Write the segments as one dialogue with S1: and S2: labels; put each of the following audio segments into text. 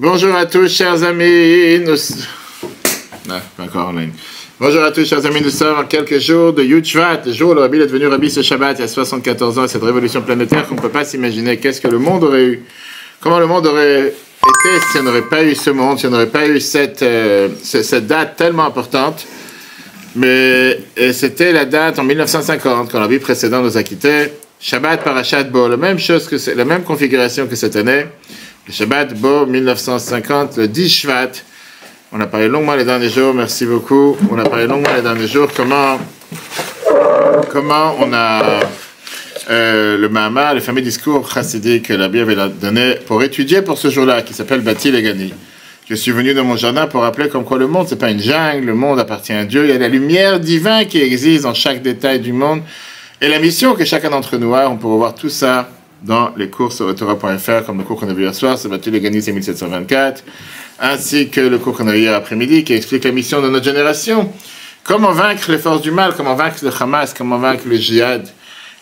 S1: Bonjour à tous, chers amis. Ah, pas encore en ligne. Bonjour à tous, chers amis. Nous sommes en quelques jours de Yud Shvat, le jour où le Rabbi est devenu Rabbi ce Shabbat il y a 74 ans. Cette révolution planétaire qu'on ne peut pas s'imaginer. Qu'est-ce que le monde aurait eu? Comment le monde aurait été si on n'aurait pas eu ce monde, si on n'aurait pas eu cette date tellement importante? Mais c'était la date en 1950, quand la vie précédente nous a quittés. Shabbat Parashat Bo, la même chose que la même configuration que cette année. Le Shabbat Bo 1950, le 10 Shvat. On a parlé longuement les derniers jours, merci beaucoup. On a parlé longuement les derniers jours comment on a le Mahamar, le fameux discours chassidique que la Bible avait donné pour étudier pour ce jour-là, qui s'appelle Bati Legani. Je suis venu dans mon jardin pour rappeler comme quoi le monde, c'est pas une jungle, le monde appartient à Dieu. Il y a la lumière divine qui existe dans chaque détail du monde. Et la mission que chacun d'entre nous a, on peut voir tout ça dans les cours sur Torah.fr, comme le cours qu'on a vu hier soir, c'est Bati Legani, c'est 1724, ainsi que le cours qu'on a vu hier après-midi, qui explique la mission de notre génération. Comment vaincre les forces du mal, comment vaincre le Hamas, comment vaincre le djihad.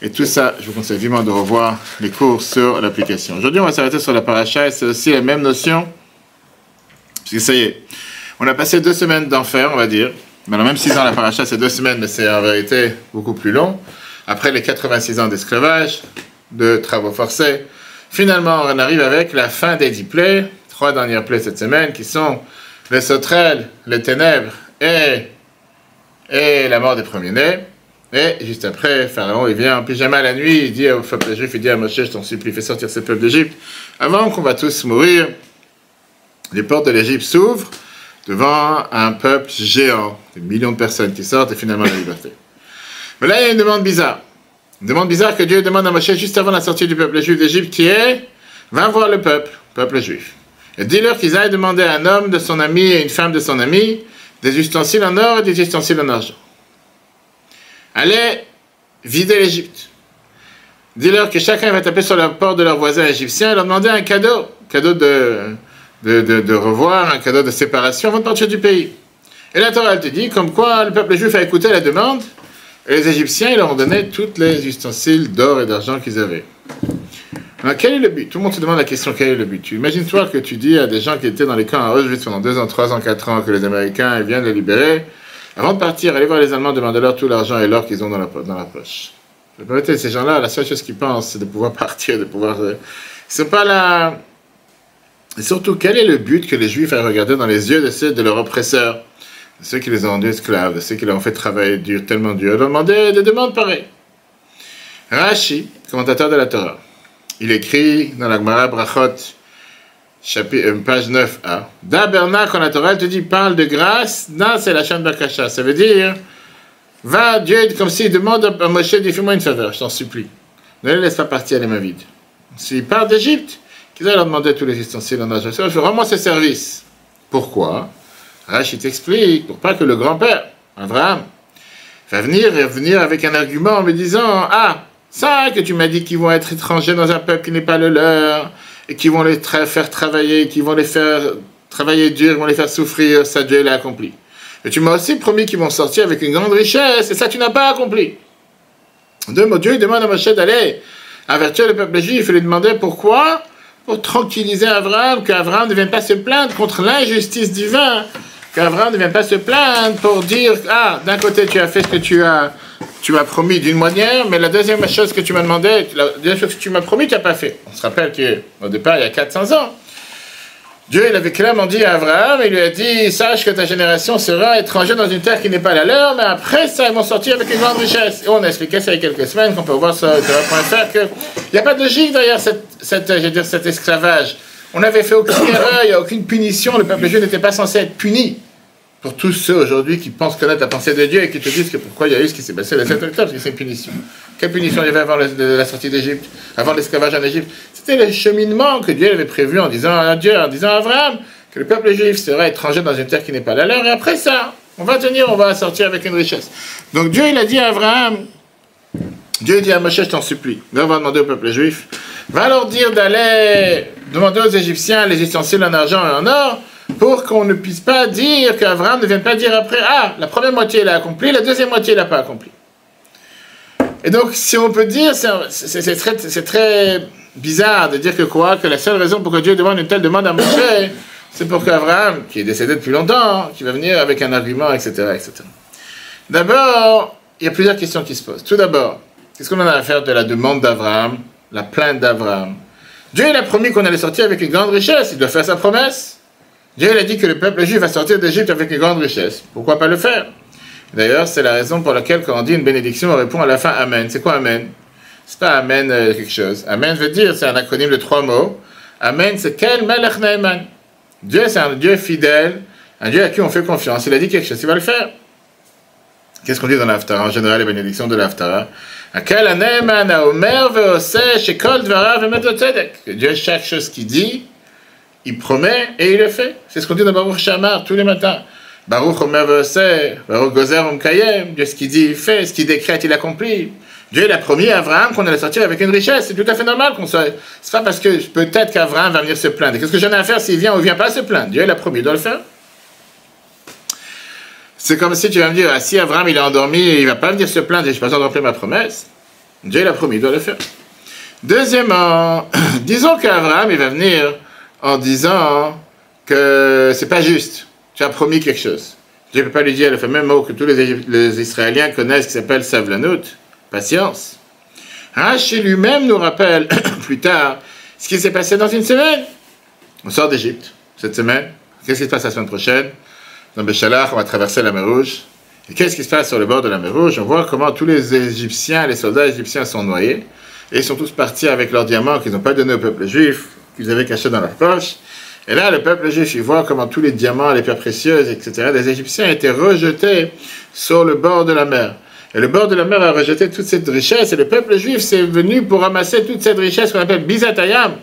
S1: Et tout ça, je vous conseille vivement de revoir les cours sur l'application. Aujourd'hui, on va s'arrêter sur la paracha, et c'est aussi la même notion. Parce que ça y est, on a passé 2 semaines d'enfer, on va dire. Maintenant, même 6 ans la paracha, c'est 2 semaines, mais c'est en vérité beaucoup plus long. Après les 86 ans d'esclavage, de travaux forcés, finalement, on arrive avec la fin des 10 plaies, 3 dernières plaies cette semaine, qui sont les sauterelles, les ténèbres et la mort des premiers-nés. Et juste après, Pharaon, il vient en pyjama la nuit, il dit au peuple juif, il dit à Moshe, je t'en supplie, fais sortir ce peuple d'Égypte, avant qu'on va tous mourir. Les portes de l'Égypte s'ouvrent devant un peuple géant, des millions de personnes qui sortent et finalement la liberté. Mais là, il y a une demande bizarre. Une demande bizarre que Dieu demande à Moshe juste avant la sortie du peuple juif d'Égypte qui est, va voir le peuple juif. Et dis-leur qu'ils aillent demander à un homme de son ami et une femme de son ami des ustensiles en or et des ustensiles en argent. Allez vider l'Égypte. Dis-leur que chacun va taper sur la porte de leur voisin égyptien et leur demander un cadeau de revoir, un cadeau de séparation avant de partir du pays. Et la Torah, elle te dit, comme quoi le peuple juif a écouté la demande, et les Égyptiens, ils leur ont donné tous les ustensiles d'or et d'argent qu'ils avaient. Alors, quel est le but? Tout le monde se demande la question, quel est le but? Imagine-toi que tu dis à des gens qui étaient dans les camps à Auschwitz pendant 2 ans, 3 ans, 4 ans, que les Américains ils viennent les libérer, avant de partir, allez voir les Allemands, demandez-leur tout l'argent et l'or qu'ils ont dans la poche. La vérité, ces gens-là, la seule chose qu'ils pensent, c'est de pouvoir partir, de pouvoir... Ils sont pas là... Et surtout, quel est le but que les Juifs aient regardé dans les yeux de leurs oppresseurs, de ceux qui les ont rendus esclaves, de ceux qui leur ont fait travailler dur, tellement dur, leur demander des demandes pareilles. Rashi, commentateur de la Torah, il écrit dans la Gemara Brachot, page 9a, Daberna, quand la Torah te dit parle de grâce, non, c'est la chaîne Bakasha. Ça veut dire, va, Dieu, comme s'il demande à Moshe, dis fais-moi une faveur, je t'en supplie. Ne les laisse pas partir les mains vides. S'il part d'Égypte, qu'ils aillent leur demander tous les ustensiles en argent. Je fais vraiment ce service. Pourquoi? Rachid t'explique, pour pas que le grand-père, Abraham, va venir avec un argument en me disant, ah, ça que tu m'as dit qu'ils vont être étrangers dans un peuple qui n'est pas le leur, et qui vont les faire travailler, qui vont les faire travailler dur, vont les faire souffrir, ça Dieu l'a accompli. Et tu m'as aussi promis qu'ils vont sortir avec une grande richesse, et ça tu n'as pas accompli. Dieu il demande à Moshe d'aller avertir le peuple juif et lui demander pourquoi, pour tranquilliser Abraham, qu'Abraham ne vienne pas se plaindre contre l'injustice divine, qu'Abraham ne vienne pas se plaindre pour dire, ah, d'un côté tu as fait ce que tu m'as promis d'une manière, mais la deuxième chose que tu m'as demandé, la deuxième chose que tu m'as promis, tu n'as pas fait. On se rappelle qu'au départ, il y a 400 ans, Dieu il avait clairement dit à Abraham, il lui a dit, sache que ta génération sera étrangère dans une terre qui n'est pas la leur, mais après ça, ils vont sortir avec une grande richesse. Et on a expliqué ça il y a quelques semaines, qu'on peut voir sur Torah.fr, qu'il n'y a pas de logique derrière cet esclavage. On n'avait fait aucune erreur, il n'y a aucune punition, le peuple juif n'était pas censé être puni. Pour tous ceux aujourd'hui qui pensent connaître la pensée de Dieu et qui te disent que pourquoi il y a eu ce qui s'est passé le 7 octobre, parce que c'est une punition. Quelle punition il y avait avant la sortie d'Égypte, avant l'esclavage en Égypte? C'était le cheminement que Dieu avait prévu en disant à Dieu, en disant à Abraham, que le peuple juif serait étranger dans une terre qui n'est pas la leur, et après ça, on va sortir avec une richesse. Donc Dieu, il a dit à Abraham, Dieu dit à Moshe, je t'en supplie, on va demander au peuple juif, va leur dire d'aller demander aux Égyptiens les ustensiles en argent et en or, pour qu'on ne puisse pas dire qu'Abraham ne vienne pas dire après, ah, la première moitié il a accompli, la deuxième moitié il n'a pas accompli. Et donc, si on peut dire, c'est très bizarre de dire que quoi, que la seule raison pour que Dieu demande une telle demande à Moshe, C'est pour qu'Abraham, qui est décédé depuis longtemps, qui va venir avec un argument, etc., etc. D'abord, il y a plusieurs questions qui se posent. Tout d'abord, qu'est-ce qu'on en a à faire de la demande d'Abraham, la plainte d'Abraham? Dieu, il a promis qu'on allait sortir avec une grande richesse. Il doit faire sa promesse. Dieu, il a dit que le peuple juif va sortir d'Égypte avec une grande richesse. Pourquoi pas le faire? D'ailleurs, c'est la raison pour laquelle, quand on dit une bénédiction, on répond à la fin Amen. C'est quoi Amen? C'est pas Amen quelque chose. Amen veut dire, c'est un acronyme de 3 mots. Amen, c'est Kel Melech Ne'eman. Dieu, c'est un Dieu fidèle, un Dieu à qui on fait confiance. Il a dit quelque chose, il va le faire. Qu'est-ce qu'on dit dans l'Haftara? En général, les bénédictions de l'Haftara. Kel Ne'eman Haomer ve'oseh shekol dvarav emet tzedek. Dieu, chaque chose qu'il dit, il promet et il le fait. C'est ce qu'on dit dans Baruch Shamar tous les matins. Baruch Omer ve'oseh, Baruch Gozer Kayem. Dieu, ce qu'il dit, il fait. Ce qu'il décrète, il accomplit. Dieu, il a promis à Abraham qu'on allait sortir avec une richesse. C'est tout à fait normal qu'on soit. C'est pas parce que peut-être qu'Abraham va venir se plaindre. Qu'est-ce que j'en ai à faire s'il vient ou il vient pas se plaindre? Dieu, il a promis, il doit le faire. C'est comme si tu vas me dire, ah, si Abraham il est endormi, il va pas venir se plaindre et je n'ai pas besoin de remplir ma promesse. Dieu, il a promis, il doit le faire. Deuxièmement, disons qu'Abraham, il va venir en disant que c'est pas juste. Tu as promis quelque chose. Dieu ne peut pas lui dire le fameux mot que tous les Israéliens connaissent qui s'appelle Savlanut. Patience. Rashi lui-même nous rappelle plus tard ce qui s'est passé dans une semaine. On sort d'Égypte cette semaine. Qu'est-ce qui se passe la semaine prochaine? Dans Béchalach, on va traverser la mer Rouge. Et qu'est-ce qui se passe sur le bord de la mer Rouge? On voit comment tous les Égyptiens, les soldats égyptiens sont noyés. Et ils sont tous partis avec leurs diamants qu'ils n'ont pas donnés au peuple juif, qu'ils avaient cachés dans leur poche. Et là, le peuple juif, il voit comment tous les diamants, les pierres précieuses, etc., des Égyptiens étaient rejetés sur le bord de la mer. Et le bord de la mer a rejeté toute cette richesse, et le peuple juif s'est venu pour ramasser toute cette richesse qu'on appelle Bizatayam.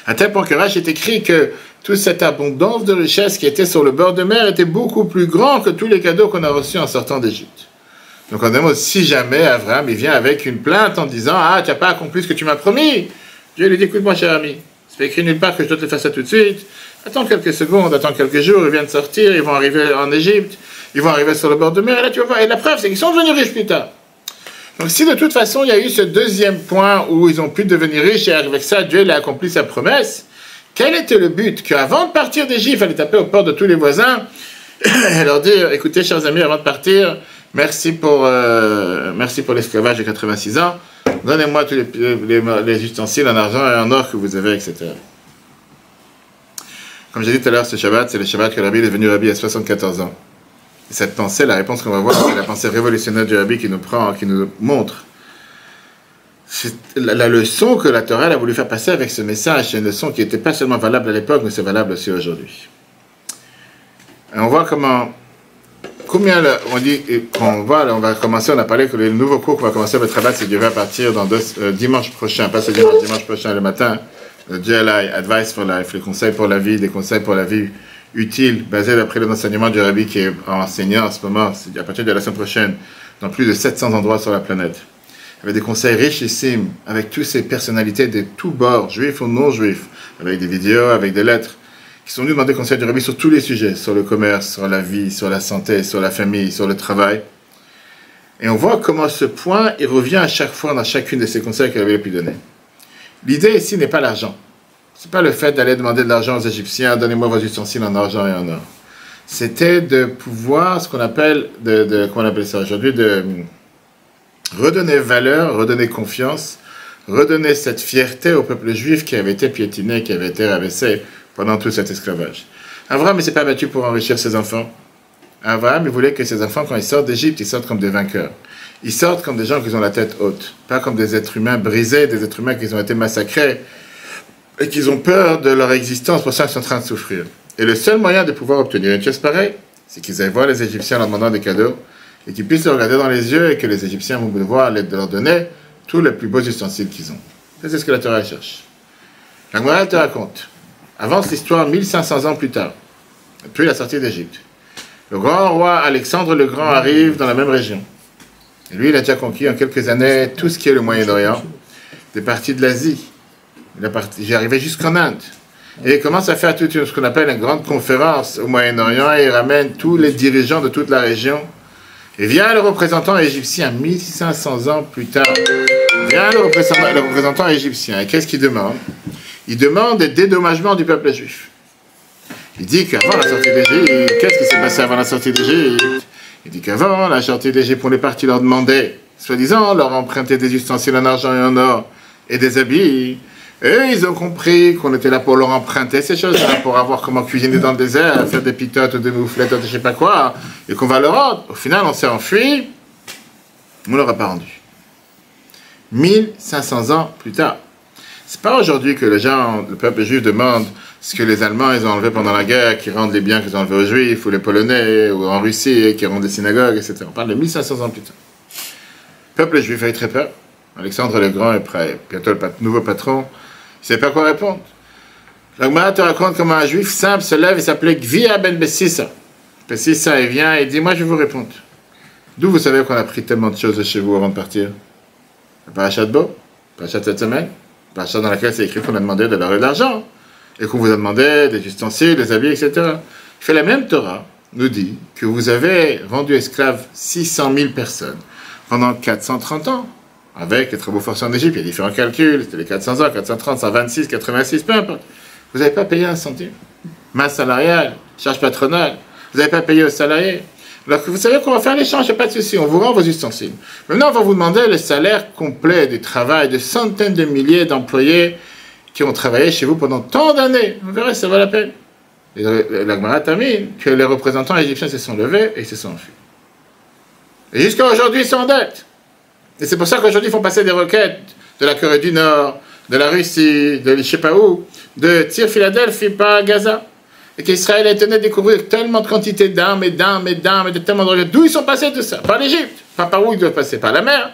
S1: À tel point que Rashi est écrit que toute cette abondance de richesse qui était sur le bord de mer était beaucoup plus grand que tous les cadeaux qu'on a reçus en sortant d'Égypte. Donc on demande si jamais Abraham il vient avec une plainte en disant « Ah, tu n'as pas accompli ce que tu m'as promis !» Dieu lui dit « Écoute-moi, cher ami, c'est écrit nulle part que je dois te faire ça tout de suite. Attends quelques secondes, attends quelques jours, ils viennent de sortir, ils vont arriver en Égypte. Ils vont arriver sur le bord de mer, et là tu vas voir, et la preuve c'est qu'ils sont devenus riches plus tard. Donc si de toute façon il y a eu ce deuxième point où ils ont pu devenir riches, et avec ça Dieu a accompli sa promesse, quel était le but? Qu'avant de partir d'Égypte, il fallait taper aux portes de tous les voisins, et leur dire, écoutez chers amis, avant de partir, merci pour l'esclavage de 86 ans, donnez-moi tous les ustensiles en argent et en or que vous avez, etc. Comme j'ai dit tout à l'heure, ce Shabbat, c'est le Shabbat que le Rabbi est devenu Rabbi à 74 ans. Et cette pensée, la réponse qu'on va voir, c'est la pensée révolutionnaire du Rabbi qui nous montre. C'est la leçon que la Torah a voulu faire passer avec ce message. C'est une leçon qui n'était pas seulement valable à l'époque, mais c'est valable aussi aujourd'hui. Et on voit combien on dit, on va commencer, on a parlé que le nouveau cours qu'on va commencer avec Rabat, c'est Dieu va partir dans dimanche prochain, pas ce dimanche prochain le matin, le GLI, Advice for Life, les conseils pour la vie, des conseils pour la vie utile, basé d'après l'enseignement du Rabbi qui est enseignant en ce moment, c'est à partir de la semaine prochaine, dans plus de 700 endroits sur la planète. Avec des conseils richissimes, avec toutes ces personnalités de tous bords, juifs ou non juifs, avec des vidéos, avec des lettres, qui sont venus demander conseil du Rabbi sur tous les sujets, sur le commerce, sur la vie, sur la santé, sur la famille, sur le travail. Et on voit comment ce point, il revient à chaque fois dans chacune de ces conseils que le Rabbi a pu donner. L'idée ici n'est pas l'argent. C'est pas le fait d'aller demander de l'argent aux Égyptiens, donnez-moi vos ustensiles en argent et en or. C'était de pouvoir, ce qu'on appelle, comment on appelle ça aujourd'hui, de redonner valeur, redonner confiance, redonner cette fierté au peuple juif qui avait été piétiné, qui avait été rabaissé pendant tout cet esclavage. Abraham ne s'est pas battu pour enrichir ses enfants. Abraham, il voulait que ses enfants, quand ils sortent d'Égypte, ils sortent comme des vainqueurs. Ils sortent comme des gens qui ont la tête haute, pas comme des êtres humains brisés, des êtres humains qui ont été massacrés, et qu'ils ont peur de leur existence, pour ça qu'ils sont en train de souffrir. Et le seul moyen de pouvoir obtenir une chose pareille, c'est qu'ils aillent voir les Égyptiens en leur demandant des cadeaux, et qu'ils puissent les regarder dans les yeux, et que les Égyptiens vont devoir leur donner tous les plus beaux ustensiles qu'ils ont. C'est ce que la Torah cherche. La Gemara te raconte, avance l'histoire 1500 ans plus tard, depuis la sortie d'Égypte. Le grand roi Alexandre le Grand arrive dans la même région. Et lui, il a déjà conquis en quelques années tout ce qui est le Moyen-Orient, des parties de l'Asie. J'ai arrivé jusqu'en Inde. Et il commence à faire toute ce qu'on appelle une grande conférence au Moyen-Orient et il ramène tous les dirigeants de toute la région. Et vient le représentant égyptien, 1500 ans plus tard. Vient le représentant égyptien. Et qu'est-ce qu'il demande? Il demande des dédommagements du peuple juif. Il dit qu'avant la sortie d'Égypte, qu'est-ce qui s'est passé avant la sortie d'Égypte? Il dit qu'avant la sortie d'Égypte, on est parti leur demander, soi-disant, leur emprunter des ustensiles en argent et en or et des habits. Et ils ont compris qu'on était là pour leur emprunter ces choses-là, pour avoir comment cuisiner dans le désert, faire des pitotes ou des mouflettes ou je sais pas quoi, et qu'on va leur rendre. Au final, on s'est enfui, on ne leur a pas rendu. 1500 ans plus tard. C'est pas aujourd'hui que le peuple juif demande ce que les Allemands ils ont enlevé pendant la guerre, qui rendent les biens qu'ils ont enlevés aux Juifs, ou les Polonais, ou en Russie, qui rendent des synagogues, etc. On parle de 1500 ans plus tard. Le peuple juif a eu très peur. Alexandre le Grand est prêt, bientôt le nouveau patron. Il ne savait pas quoi répondre. La Gemara te raconte comment un juif simple se lève et s'appelait Gvia ben Bessissa. Bessissa, il vient et dit, moi je vais vous répondre. D'où vous savez qu'on a pris tellement de choses de chez vous avant de partir? La parachat de Bo, la parachat de cette semaine, la parachat dans laquelle c'est écrit qu'on a demandé de l'or et de l'argent, et qu'on vous a demandé des ustensiles, des habits, etc. Il fait la même Torah, nous dit que vous avez rendu esclaves 600 000 personnes pendant 430 ans. Avec les travaux forcés en Égypte, il y a différents calculs, c'était les 400 ans, 430, 126, 86, peu importe. Vous n'avez pas payé un centime. Masse salariale, charge patronale, vous n'avez pas payé aux salariés. Alors que vous savez qu'on va faire l'échange, il n'y a pas de souci, on vous rend vos ustensiles. Maintenant, on va vous demander le salaire complet du travail de centaines de milliers d'employés qui ont travaillé chez vous pendant tant d'années. Vous verrez, ça vaut la peine. Et la Gemara termine que les représentants égyptiens se sont levés et se sont enfuis. Et jusqu'à aujourd'hui, ils sont en dette. Et c'est pour ça qu'aujourd'hui, ils font passer des requêtes de la Corée du Nord, de la Russie, de je ne sais pas où, de Tir-Philadelphie par Gaza. Et qu'Israël est tenu de découvrir tellement de quantités d'armes et d'armes et d'armes et de tellement de requêtes. D'où ils sont passés tout ça? Par l'Égypte. Pas par où ils doivent passer, par la mer.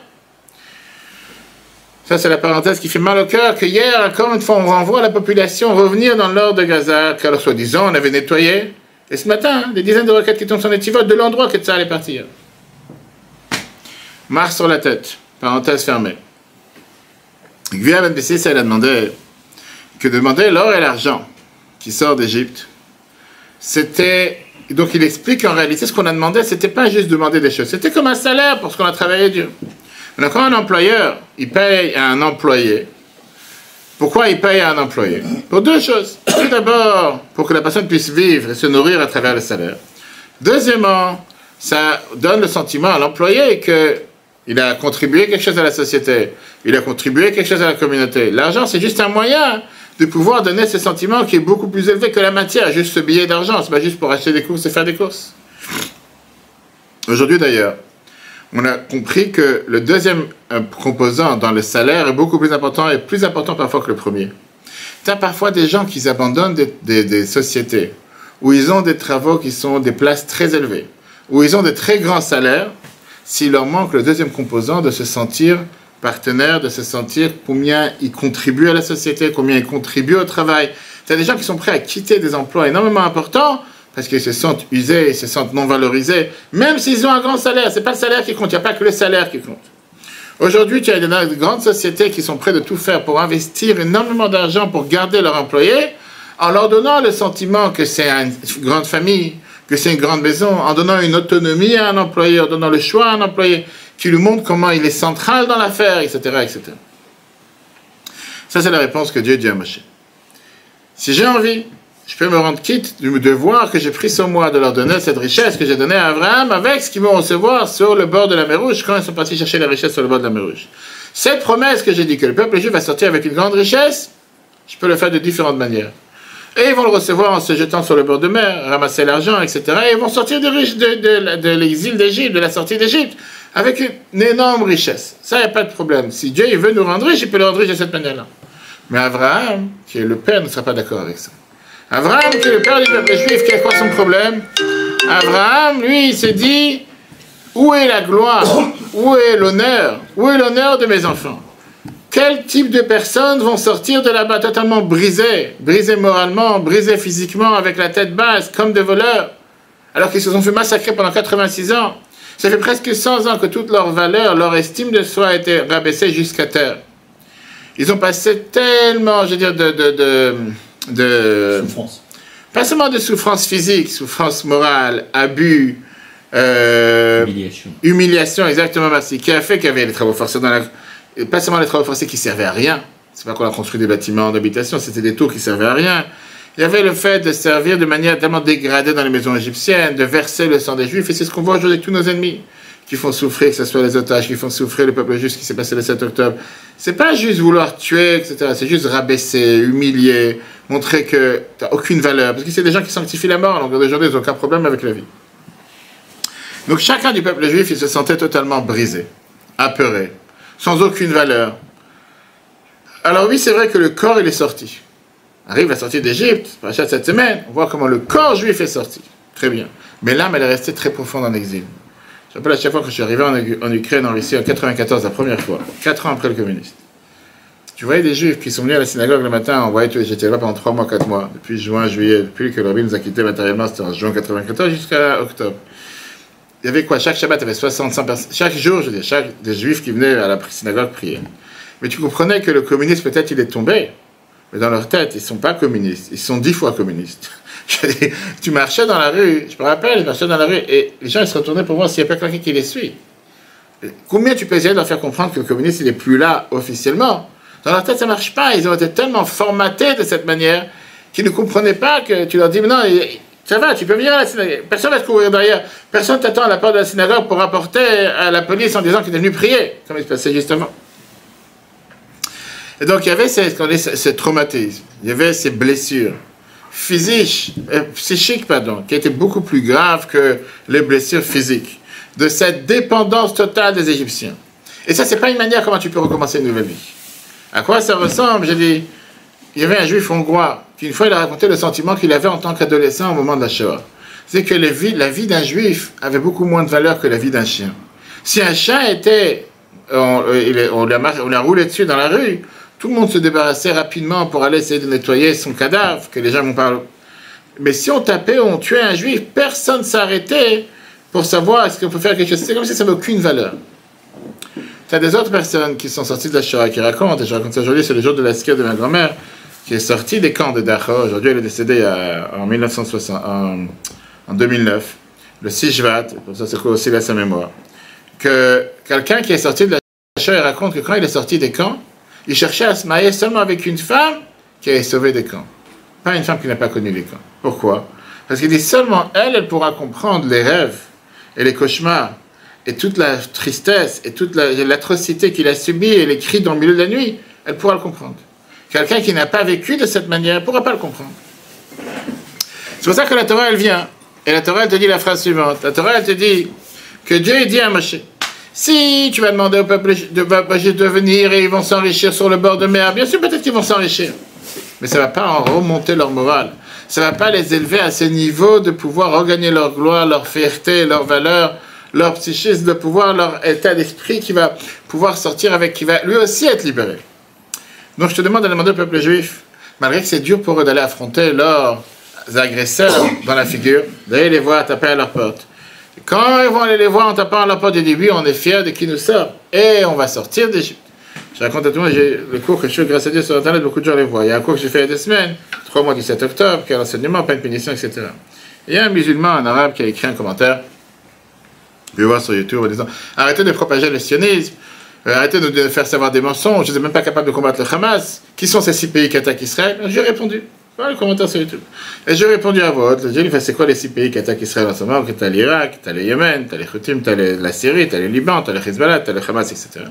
S1: Ça, c'est la parenthèse qui fait mal au cœur, que hier, encore une fois, on renvoie la population revenir dans le nord de Gaza, car soi-disant, on avait nettoyé. Et ce matin, des dizaines de requêtes qui tombent sur les tivotes de l'endroit que ça allait partir. Marche sur la tête, parenthèse fermée. Gvia ben Bessissa, elle a demandé que demander l'or et l'argent qui sort d'Égypte, c'était... Donc il explique qu'en réalité, ce qu'on a demandé, c'était pas juste demander des choses, c'était comme un salaire pour ce qu'on a travaillé dur. Donc quand un employeur, il paye à un employé, pourquoi il paye à un employé? Pour deux choses. Tout d'abord, pour que la personne puisse vivre et se nourrir à travers le salaire. Deuxièmement, ça donne le sentiment à l'employé qu'il a contribué quelque chose à la société, il a contribué quelque chose à la communauté. L'argent, c'est juste un moyen de pouvoir donner ce sentiment qui est beaucoup plus élevé que la matière, juste ce billet d'argent, c'est pas juste pour acheter des courses et faire des courses. Aujourd'hui d'ailleurs, on a compris que le deuxième composant dans le salaire est beaucoup plus important et plus important parfois que le premier. Il y a parfois des gens qui abandonnent des sociétés où ils ont des travaux qui sont des places très élevées, où ils ont de très grands salaires, s'il leur manque le deuxième composant de se sentir partenaire, de se sentir combien ils contribuent à la société, combien ils contribuent au travail. Il y a des gens qui sont prêts à quitter des emplois énormément importants parce qu'ils se sentent usés, ils se sentent non valorisés, même s'ils ont un grand salaire. Ce n'est pas le salaire qui compte, il n'y a pas que le salaire qui compte. Aujourd'hui, tu as des grandes sociétés qui sont prêtes de tout faire pour investir énormément d'argent pour garder leurs employés, en leur donnant le sentiment que c'est une grande famille, que c'est une grande maison, en donnant une autonomie à un employé, en donnant le choix à un employé, qui lui montre comment il est central dans l'affaire, etc., etc. Ça, c'est la réponse que Dieu dit à Moshe. Si j'ai envie, je peux me rendre quitte du devoir que j'ai pris sur moi de leur donner cette richesse que j'ai donnée à Abraham avec ce qu'ils vont recevoir sur le bord de la mer Rouge quand ils sont partis chercher la richesse sur le bord de la mer Rouge. Cette promesse que j'ai dit que le peuple juif va sortir avec une grande richesse, je peux le faire de différentes manières. Et ils vont le recevoir en se jetant sur le bord de mer, ramasser l'argent, etc. Et ils vont sortir de l'exil d'Égypte, de la sortie d'Égypte, avec une énorme richesse. Ça, il n'y a pas de problème. Si Dieu il veut nous rendre riches, il peut nous rendre riches de cette manière-là. Mais Abraham, qui est le père, ne sera pas d'accord avec ça. Abraham, qui est le père du peuple juif, qui a quoi son problème? Abraham, lui, il s'est dit, où est la gloire? Où est l'honneur? Où est l'honneur de mes enfants? Quel type de personnes vont sortir de là-bas totalement brisées moralement, brisées physiquement, avec la tête basse, comme des voleurs, alors qu'ils se sont fait massacrer pendant 86 ans? Ça fait presque 100 ans que toute leur valeur, leur estime de soi a été rabaissée jusqu'à terre. Ils ont passé tellement, je veux dire, de
S2: souffrance.
S1: Pas seulement de souffrance physique, souffrance morale, abus, humiliation, exactement, merci, qui a fait qu'il y avait les travaux forcés dans la... Et pas seulement les travaux forcés qui servaient à rien, c'est pas qu'on a construit des bâtiments d'habitation, c'était des tours qui servaient à rien. Il y avait le fait de servir de manière tellement dégradée dans les maisons égyptiennes, de verser le sang des Juifs, et c'est ce qu'on voit aujourd'hui avec tous nos ennemis, qui font souffrir, que ce soit les otages, qui font souffrir le peuple juif, ce qui s'est passé le 7 octobre. C'est pas juste vouloir tuer, etc. C'est juste rabaisser, humilier, montrer que tu n'as aucune valeur. Parce que c'est des gens qui sanctifient la mort, donc aujourd'hui, ils n'ont aucun problème avec la vie. Donc chacun du peuple juif, il se sentait totalement brisé, apeuré, sans aucune valeur. Alors oui, c'est vrai que le corps, il est sorti. Arrive la sortie d'Égypte, parachat cette semaine, on voit comment le corps juif est sorti. Très bien. Mais l'âme, elle est restée très profonde en exil. Je me rappelle à chaque fois que je suis arrivé en Ukraine, en Russie, en 1994, la première fois, 4 ans après le communisme. Tu voyais des Juifs qui sont venus à la synagogue le matin, j'étais là pendant 3 mois, 4 mois, depuis juin, juillet, depuis que le rabbi nous a quittés matériellement, c'était en juin 1994 jusqu'à octobre. Il y avait quoi? Chaque Shabbat, il y avait 65 personnes. Chaque jour, je veux dire, des Juifs qui venaient à la synagogue prier. Mais tu comprenais que le communisme, peut-être, il est tombé. Mais dans leur tête, ils ne sont pas communistes. Ils sont 10 fois communistes. Tu marchais dans la rue, je me rappelle, je marchais dans la rue, et les gens ils se retournaient pour voir s'il n'y a pas quelqu'un qui les suit. Combien tu peux essayer de leur faire comprendre que le communisme, il n'est plus là officiellement? Dans leur tête, ça ne marche pas. Ils ont été tellement formatés de cette manière qu'ils ne comprenaient pas que tu leur dis, mais non, ça va, tu peux venir à la synagogue. Personne ne va te courir derrière. Personne ne t'attend à la porte de la synagogue pour rapporter à la police en disant qu'il est venu prier, comme il se passait justement. Et donc, il y avait ce traumatisme, il y avait ces blessures psychiques, qui étaient beaucoup plus graves que les blessures physiques, de cette dépendance totale des Égyptiens. Et ça, c'est pas une manière comment tu peux recommencer une nouvelle vie. À quoi ça ressemble? J'ai dit, il y avait un juif hongrois, qui une fois, il a raconté le sentiment qu'il avait en tant qu'adolescent au moment de la Shoah. C'est que la vie d'un juif avait beaucoup moins de valeur que la vie d'un chien. Si un chien était, on l'a roulé dessus dans la rue, tout le monde se débarrassait rapidement pour aller essayer de nettoyer son cadavre, que les gens vont parler. Mais si on tapait ou on tuait un juif, personne ne s'arrêtait pour savoir est-ce qu'on peut faire quelque chose. C'est comme si ça n'avait aucune valeur. Tu as des autres personnes qui sont sorties de la Shoah, qui racontent, et je raconte ça aujourd'hui, c'est le jour de la skier de ma grand-mère, qui est sortie des camps de Dachau. Aujourd'hui, elle est décédée en 2009, le 6 Shvat, pour ça c'est aussi là sa mémoire. Que quelqu'un qui est sorti de la Shoah, il raconte que quand il est sorti des camps, il cherchait à se marier seulement avec une femme qui avait sauvé des camps. Pas une femme qui n'a pas connu les camps. Pourquoi? Parce qu'il dit seulement elle pourra comprendre les rêves et les cauchemars et toute la tristesse et toute l'atrocité qu'il a subie et les cris dans le milieu de la nuit, elle pourra le comprendre. Quelqu'un qui n'a pas vécu de cette manière ne pourra pas le comprendre. C'est pour ça que la Torah, elle vient. Et la Torah, elle te dit la phrase suivante. La Torah, elle te dit que Dieu dit à Moshe, si tu vas demander au peuple de venir et ils vont s'enrichir sur le bord de mer, bien sûr, peut-être qu'ils vont s'enrichir. Mais ça ne va pas en remonter leur morale. Ça ne va pas les élever à ce niveau de pouvoir regagner leur gloire, leur fierté, leur valeur, leur psychisme, de pouvoir leur état d'esprit qui va pouvoir sortir avec, qui va lui aussi être libéré. Donc je te demande de demander au peuple juif, malgré que c'est dur pour eux d'aller affronter leurs agresseurs dans la figure, d'aller les voir taper à leur porte. Quand ils vont aller les voir en tapant à la porte du début, on est fiers de qui nous sort. Et on va sortir d'Égypte. Je raconte à tout le monde, j'ai le cours que je fais grâce à Dieu sur Internet, beaucoup de gens les voient. Il y a un cours que j'ai fait il y a 2 semaines, 3 mois du 7 octobre, qui est l'enseignement, pas une punition, etc. Il y a un musulman, un arabe, qui a écrit un commentaire. Vous pouvez voir sur YouTube en disant, arrêtez de propager le sionisme, arrêtez de nous faire savoir des mensonges, je n'êtes même pas capable de combattre le Hamas. Qui sont ces 6 pays qui attaquent Israël? J'ai répondu. Voilà le commentaire sur YouTube. Et j'ai répondu à votre. J'ai dit, c'est quoi les 6 pays qui attaquent Israël en ce moment? Tu as l'Irak, tu as le Yémen, tu as les Houthis, tu as la Syrie, tu as le Liban, tu as le Hezbollah, tu as le Hamas, etc.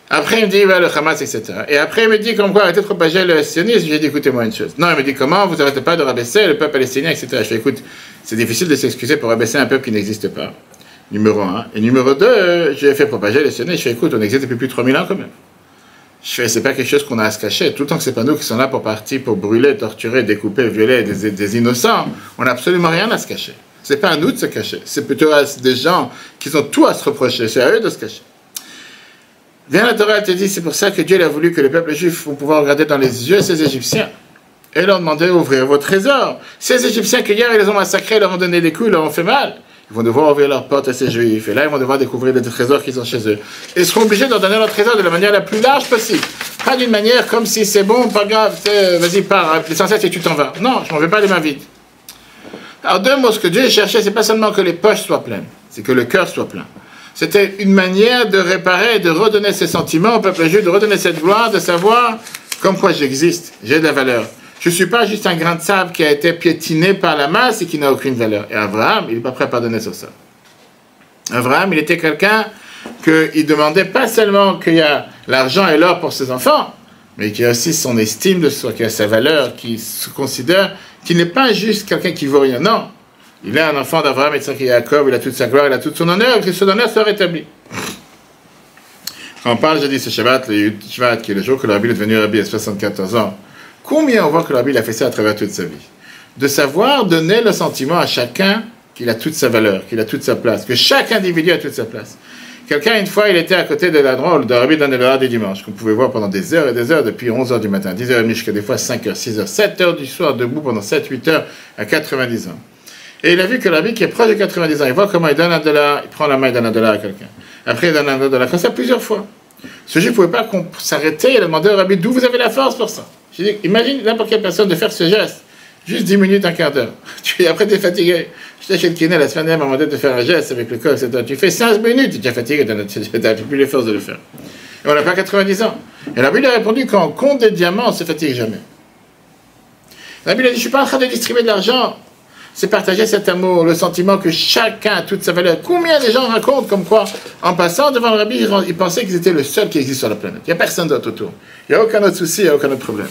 S1: Après, il me dit, le Hamas, etc. Et après, il me dit, comme quoi, arrêtez de propager le sionisme. J'ai dit, écoutez-moi une chose. Non, il me dit, comment vous n'arrêtez pas de rabaisser le peuple palestinien, etc. Je fais, écoute, c'est difficile de s'excuser pour rabaisser un peuple qui n'existe pas. Numéro 1. Et numéro 2, j'ai fait propager le sionisme. Je fais, écoute, on existe depuis plus de 3000 ans quand même. Je fais, c'est pas quelque chose qu'on a à se cacher. Tout le temps que c'est pas nous qui sont là pour partir, pour brûler, torturer, découper, violer des innocents, on n'a absolument rien à se cacher. C'est pas à nous de se cacher. C'est plutôt à des gens qui ont tout à se reprocher. C'est à eux de se cacher. Viens la Torah, elle te dit, c'est pour ça que Dieu a voulu que le peuple juif vont pouvoir regarder dans les yeux ces Égyptiens et leur demander d'ouvrir vos trésors. Ces Égyptiens que hier ils les ont massacrés, leur ont donné des coups, ils leur ont fait mal. Ils vont devoir ouvrir leurs portes à ces Juifs. Et là, ils vont devoir découvrir les trésors qu'ils ont chez eux. Et ils seront obligés de leur donner leurs trésors de la manière la plus large possible. Pas d'une manière comme si c'est bon, pas grave, vas-y, pars, l'essentiel c'est que tu t'en vas. Non, je m'en vais pas les mains vides. Alors, 2 mots, ce que Dieu cherchait, c'est pas seulement que les poches soient pleines, c'est que le cœur soit plein. C'était une manière de réparer et de redonner ces sentiments au peuple juif, de redonner cette gloire, de savoir comme quoi j'existe, j'ai de la valeur. Je ne suis pas juste un grain de sable qui a été piétiné par la masse et qui n'a aucune valeur. Et Abraham, il n'est pas prêt à pardonner sur ça. Abraham, il était quelqu'un qu'il demandait pas seulement qu'il y a l'argent et l'or pour ses enfants, mais qu'il y a aussi son estime de soi, qu'il a sa valeur, qu'il se considère qu'il n'est pas juste quelqu'un qui vaut rien. Non, il est un enfant d'Abraham et de Jacob, il a toute sa gloire, il a tout son honneur, et que son honneur soit rétabli. Quand on parle, j'ai dit, ce Shabbat, le Yud Shvat, qui est le jour que le Rabbi est devenu Rabbi à 74 ans, combien on voit que le Rabbi a fait ça à travers toute sa vie? De savoir donner le sentiment à chacun qu'il a toute sa valeur, qu'il a toute sa place, que chaque individu a toute sa place. Quelqu'un, une fois, il était à côté de l'endroit de Rabbi dans le du dimanche, qu'on pouvait voir pendant des heures et des heures, depuis 11h du matin, 10h30 jusqu'à des fois 5h, 6h, 7h du soir, debout pendant 7-8 heures à 90 ans. Et il a vu que le Rabbi qui est proche de 90 ans, il voit comment il donne un dollar, il prend la main, il donne un dollar à quelqu'un. Après, il donne un dollar, comme ça plusieurs fois. Ce juif ne pouvait pas s'arrêter et demander au Rabbi d'où vous avez la force pour ça. J'ai dit, imagine n'importe quelle personne de faire ce geste, juste 10 minutes, un quart d'heure. Après, tu es fatigué. J'étais chez le kiné la semaine dernière, m'a demandé de faire un geste avec le corps, etc. Tu fais 15 minutes, tu es déjà fatigué, tu n'as plus les forces de le faire. Et on n'a pas 90 ans. Et la Bible a répondu quand on compte des diamants, on ne se fatigue jamais. La Bible a dit, je ne suis pas en train de distribuer de l'argent. C'est partager cet amour, le sentiment que chacun a toute sa valeur. Combien de gens racontent comme quoi, en passant devant le Rabbi, ils pensaient qu'ils étaient le seul qui existe sur la planète. Il n'y a personne d'autre autour. Il n'y a aucun autre souci, il n'y a aucun autre problème.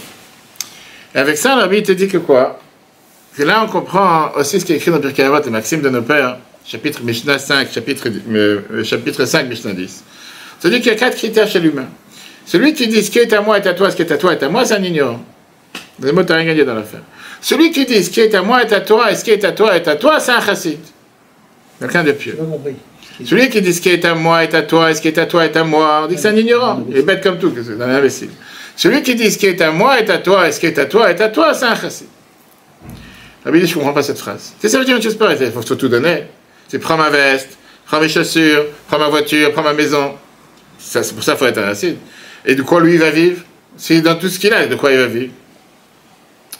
S1: Et avec ça, le Rabbi te dit que quoi? Que là, on comprend aussi ce qui est écrit dans Pirkei Avot, les maximes de nos pères, chapitre Mishnah 5, chapitre 5, Mishnah 10. Ça dit qu'il y a 4 critères chez l'humain. Celui qui dit ce qui est à moi est à toi, ce qui est à toi est à moi, c'est un ignorant. Les mots, tu n'as rien gagné dans l'affaire. Celui qui dit ce qui est à moi est à toi, et ce qui est à toi, c'est un chassid. Quelqu'un de pieux. Celui qui dit ce qui est à moi est à toi, et ce qui est à toi est à moi, on dit que c'est un ignorant. Il est bête comme tout, c'est un imbécile. Celui qui dit ce qui est à moi est à toi, et ce qui est à toi est à toi, c'est un chassid. La Bible dit, je ne comprends pas cette phrase. Qu'est-ce que ça veut dire une chose pareille? Il faut tout donner. C'est prends ma veste, prends mes chaussures, prends ma voiture, prends ma maison. C'est pour ça qu'il faut être un chassid. Et de quoi lui il va vivre? C'est dans tout ce qu'il a, de quoi il va vivre?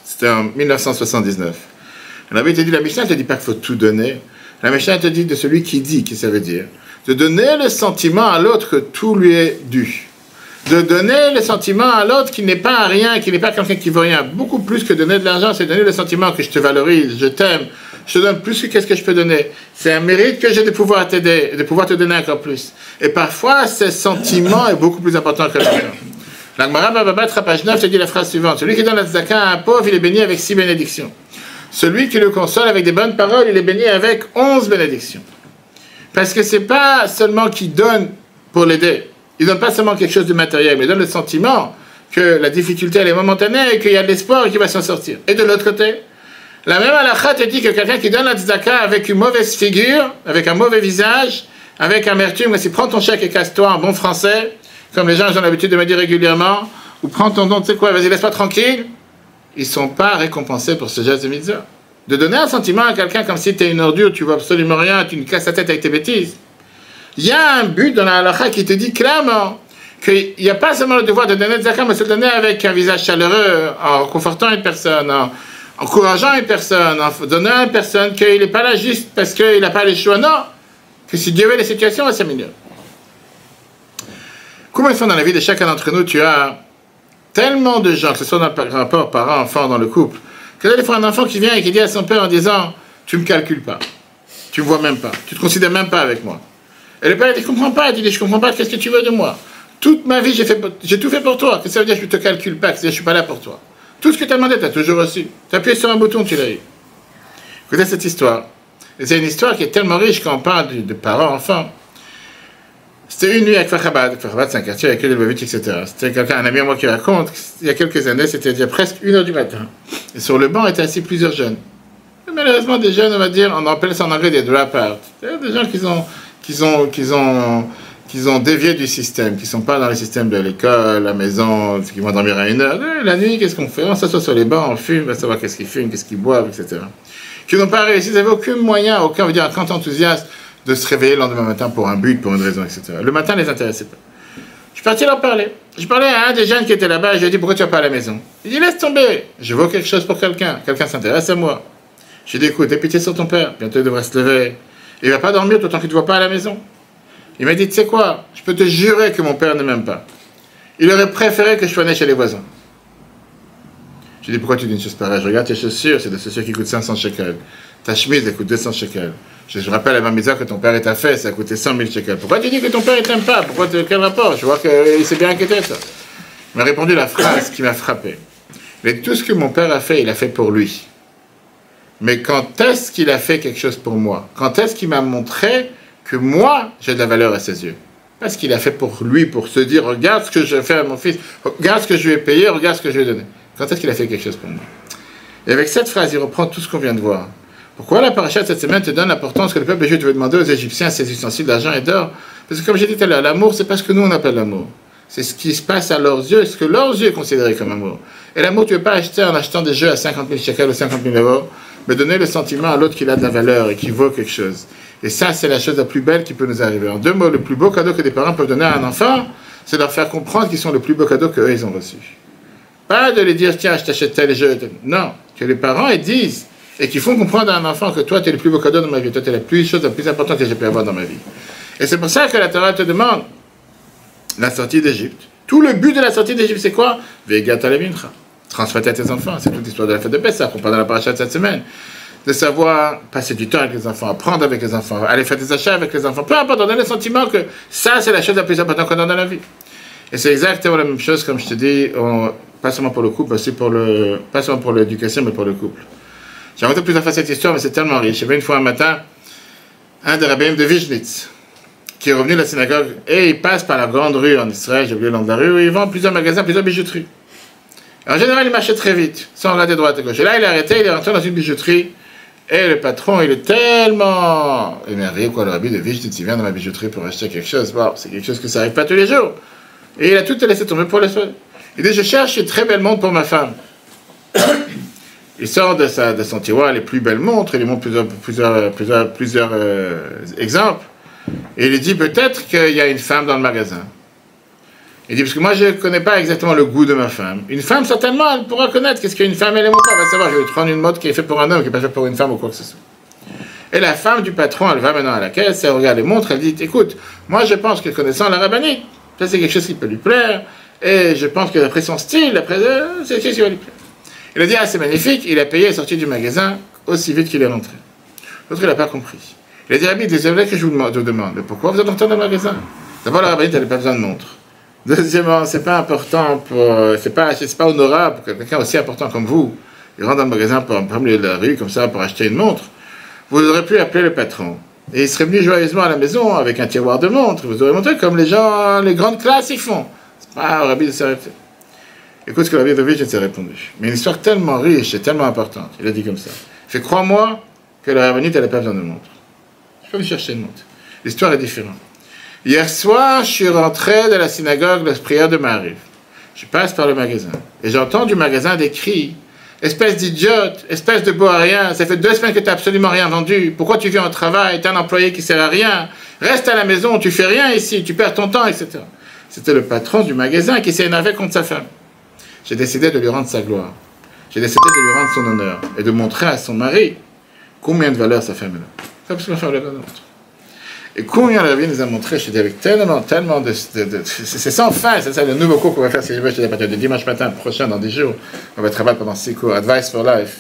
S1: C'était en 1979. La Bible te dit, la Mishnah ne te dit pas qu'il faut tout donner. La Mishnah te dit de celui qui dit, qu'est-ce que ça veut dire? De donner le sentiment à l'autre que tout lui est dû. De donner le sentiment à l'autre qui n'est pas rien, qui n'est pas quelqu'un qui veut rien. Beaucoup plus que donner de l'argent, c'est donner le sentiment que je te valorise, je t'aime, je te donne plus que qu'est-ce que je peux donner. C'est un mérite que j'ai de pouvoir t'aider, de pouvoir te donner encore plus. Et parfois, ce sentiment est beaucoup plus important que l'argent. La Gemara Baba Batra, page 9, te dit la phrase suivante. Celui qui donne la tzedaka à un pauvre, il est béni avec 6 bénédictions. Celui qui le console avec des bonnes paroles, il est béni avec 11 bénédictions. Parce que c'est pas seulement qu'il donne pour l'aider. Il donne pas seulement quelque chose de matériel, mais il donne le sentiment que la difficulté, elle est momentanée et qu'il y a de l'espoir et qu'il va s'en sortir. Et de l'autre côté, la même halakha te dit que quelqu'un qui donne la tzedaka avec une mauvaise figure, avec un mauvais visage, avec amertume, si prends ton chèque et casse-toi en bon français, comme les gens ont l'habitude de me dire régulièrement, ou prends ton don, tu sais quoi, vas-y, laisse-moi tranquille, ils ne sont pas récompensés pour ce geste de mitzvah. De donner un sentiment à quelqu'un comme si tu es une ordure, tu vois absolument rien, tu nous casses la tête avec tes bêtises. Il y a un but dans la halakha qui te dit clairement qu'il n'y a pas seulement le devoir de donner de zakat, mais se le donner avec un visage chaleureux, en confortant une personne, en encourageant une personne, en donnant à une personne qu'il n'est pas là juste parce qu'il n'a pas les choix, non, que si Dieu veut les situations, ça s'améliore. Combien de fois dans la vie de chacun d'entre nous, tu as tellement de gens, que ce soit dans le rapport parent-enfant, dans le couple, que là, des fois, un enfant qui vient et qui dit à son père en disant « Tu ne me calcules pas, tu ne me vois même pas, tu ne te considères même pas avec moi. » Et le père dit « Je ne comprends pas, il dit « Je ne comprends pas, qu'est-ce que tu veux de moi? Toute ma vie, j'ai tout fait pour toi. Qu'est-ce que ça veut dire que je ne te calcule pas, que je ne suis pas là pour toi? Tout ce que tu as demandé, tu as toujours reçu. Tu as appuyé sur un bouton, tu l'as eu. » Écoutez cette histoire. Et c'est une histoire qui est tellement riche quand on parle de parents-enfants. C'était une nuit avec Fakhabad. Fakhabad, c'est un quartier avec les Lubavitch, etc. C'était un ami à moi qui raconte, il y a quelques années, c'était il y a presque 1h du matin. Et sur le banc étaient assis plusieurs jeunes. Et malheureusement, des jeunes, on va dire, on appelle ça en anglais des dropouts. C'est-à-dire des gens qui ont dévié du système, qui ne sont pas dans le système de l'école, la maison, qui vont dormir à 1h. La nuit, qu'est-ce qu'on fait? On s'assoit sur les bancs, on fume, on va savoir qu'est-ce qu'ils fument, qu'est-ce qu'ils boivent, etc. Qui n'ont pas réussi, ils n'avaient aucun moyen, aucun, on va dire, un grand enthousiasme de se réveiller le lendemain matin pour un but, pour une raison, etc. Le matin ne les intéressait pas. Je suis parti leur parler. Je parlais à un des jeunes qui était là-bas et je lui ai dit, pourquoi tu vas pas à la maison? Il dit, laisse tomber, je vaux quelque chose pour quelqu'un, quelqu'un s'intéresse à moi. Je lui ai dit, écoute, aie pitié sur ton père, bientôt il devrait se lever. Il ne va pas dormir tout tant qu'il ne te voit pas à la maison. Il m'a dit, tu sais quoi, je peux te jurer que mon père ne m'aime pas. Il aurait préféré que je sois né chez les voisins. Je Tu dis, pourquoi tu dis une chose pareille? Je regarde tes chaussures, c'est des chaussures qui coûtent 500 shekels. Ta chemise, elle coûte 200 shekels. Je rappelle à ma maison que ton père t'a fait, ça a coûté 100 000 shekels. Pourquoi tu dis que ton père ne t'aime pas? Quel rapport? Je vois qu'il s'est bien inquiété de ça. Il m'a répondu la phrase qui m'a frappé. Mais tout ce que mon père a fait, il a fait pour lui. Mais quand est-ce qu'il a fait quelque chose pour moi? Quand est-ce qu'il m'a montré que moi, j'ai de la valeur à ses yeux? Parce qu'il a fait pour lui, pour se dire, regarde ce que je fais à mon fils, regarde ce que je lui ai payé, regarde ce que je lui ai donné. Quand est-ce qu'il a fait quelque chose pour moi? Et avec cette phrase, il reprend tout ce qu'on vient de voir. Pourquoi la paracha de cette semaine te donne l'importance que le peuple juif devait demander aux Égyptiens ces ustensiles d'argent et d'or? Parce que comme j'ai dit tout à l'heure, l'amour, c'est pas ce que nous on appelle l'amour. C'est ce qui se passe à leurs yeux, ce que leurs yeux considèrent comme amour. Et l'amour, tu ne veux pas acheter en achetant des jeux à 50 000 shekels ou 50 000 euros, mais donner le sentiment à l'autre qu'il a de la valeur et qu'il vaut quelque chose. Et ça, c'est la chose la plus belle qui peut nous arriver. En deux mots, le plus beau cadeau que des parents peuvent donner à un enfant, c'est leur faire comprendre qu'ils sont le plus beau cadeau qu'eux, ils ont reçu. Pas de les dire, tiens, je t'achète tel jeu. Non, que les parents, ils disent, et qu'ils font comprendre à un enfant que toi, tu es le plus beau cadeau de ma vie. Toi, tu es la chose la plus importante que j'ai pu avoir dans ma vie. Et c'est pour ça que la Torah te demande la sortie d'Égypte. Tout le but de la sortie d'Égypte, c'est quoi? Vegata levincha. Transmettre à tes enfants. C'est toute l'histoire de la fête de Pessah, qu'on parle dans la paracha de cette semaine. De savoir passer du temps avec les enfants, apprendre avec les enfants, aller faire des achats avec les enfants. Peu importe, donner le sentiment que ça, c'est la chose la plus importante qu'on a dans la vie. Et c'est exactement la même chose, comme je te dis, pas seulement pour le couple, aussi pas seulement pour l'éducation, mais pour le couple. J'ai raconté plusieurs fois cette histoire, mais c'est tellement riche. Il y avait une fois un matin, un des rabbins de Vizhnitz, qui est revenu de la synagogue, et il passe par la grande rue en Israël, j'ai oublié le nom de la rue, où il vend plusieurs magasins, plusieurs bijouteries. En général, il marchait très vite, sans regarder droite et gauche. Et là, il est arrêté, il est rentré dans une bijouterie, et le patron, il est tellement énervé, quoi, le rabbi de Vizhnitz, il vient dans ma bijouterie pour acheter quelque chose. Bon, c'est quelque chose que ça n'arrive pas tous les jours. Et il a tout laissé tomber pour les soins. Il dit, je cherche une très belle montre pour ma femme. Il sort de son tiroir les plus belles montres, il lui montre plusieurs exemples. Et il dit, peut-être qu'il y a une femme dans le magasin. Il dit, parce que moi, je ne connais pas exactement le goût de ma femme. Une femme, certainement, elle pourra connaître qu'est-ce qu'une femme, elle aime ou pas. Elle va savoir, je vais prendre une montre qui est faite pour un homme, qui n'est pas faite pour une femme ou quoi que ce soit. Et la femme du patron, elle va maintenant à la caisse, elle regarde les montres, elle dit, écoute, moi, je pense que connaissant la rabbinite, ça, c'est quelque chose qui peut lui plaire, et je pense que d'après son style, c'est quelque chose qui va lui plaire. Il a dit, ah, c'est magnifique, il a payé, il est sorti du magasin aussi vite qu'il est rentré. L'autre, il n'a pas compris. Il a dit, Rabbi, désolé que je vous demande, mais pourquoi vous êtes entré dans le magasin? D'abord, la rabbinite, elle n'a pas besoin de montre. Deuxièmement, c'est pas important c'est pas honorable pour quelqu'un aussi important comme vous. Il rentre dans le magasin pour milieu de la rue, comme ça, pour acheter une montre. Vous aurez pu appeler le patron. Et il serait venu joyeusement à la maison avec un tiroir de montres. Vous aurez montré comme les gens, les grandes classes, ils font. C'est pas au rabbi de s'arrêter. Écoute ce que le rabbi de Vizhnitz a répondu. Mais une histoire tellement riche et tellement importante. Il a dit comme ça. Il fait, crois-moi que la rabbinite, elle n'a pas besoin de montre. Je peux me chercher une montre. L'histoire est différente. Hier soir, je suis rentré de la synagogue, la prière de Maariv. Je passe par le magasin. Et j'entends du magasin des cris. Espèce d'idiote, espèce de beau à rien. Ça fait 2 semaines que tu n'as absolument rien vendu. Pourquoi tu viens au travail? Tu es un employé qui ne sert à rien. Reste à la maison, tu fais rien ici, tu perds ton temps, etc. C'était le patron du magasin qui s'est énervé contre sa femme. J'ai décidé de lui rendre sa gloire. J'ai décidé de lui rendre son honneur. Et de montrer à son mari combien de valeur sa femme a. C'est parce que ma femme l'a donné. Et combien la vie nous a montré, je te dis, avec tellement c'est sans fin, c'est ça le nouveau cours qu'on va faire, si je veux, je te dis, à partir de dimanche matin prochain, dans 10 jours, on va travailler pendant 6 cours, Advice for Life,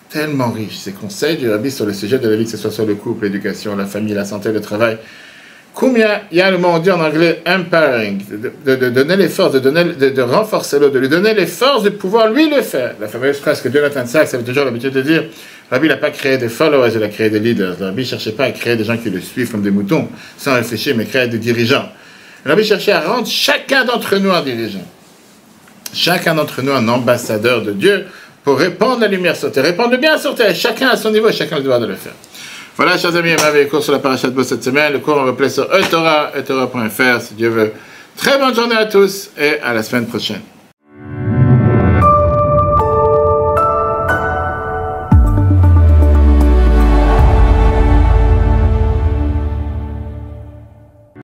S1: tellement riche, ces conseils du rabbi sur le sujet de la vie, que ce soit sur le couple, l'éducation, la famille, la santé, le travail. Combien, il y a le mot, on dit en anglais, empowering, de donner les forces, de renforcer l'autre, de lui donner les forces de pouvoir lui le faire. La fameuse phrase que Jonathan Sachs avait toujours l'habitude de dire, Rabbi n'a pas créé des followers, il a créé des leaders. Rabbi ne cherchait pas à créer des gens qui le suivent comme des moutons, sans réfléchir, mais créer des dirigeants. Rabbi cherchait à rendre chacun d'entre nous un dirigeant. Chacun d'entre nous un ambassadeur de Dieu pour répandre la lumière sur terre, répandre le bien sur terre. Chacun à son niveau, chacun a le droit de le faire. Voilà, chers amis, on avait le cours sur la paracha de Bo cette semaine. Le cours on replace sur eTorah.fr si Dieu veut. Très bonne journée à tous et à la semaine prochaine.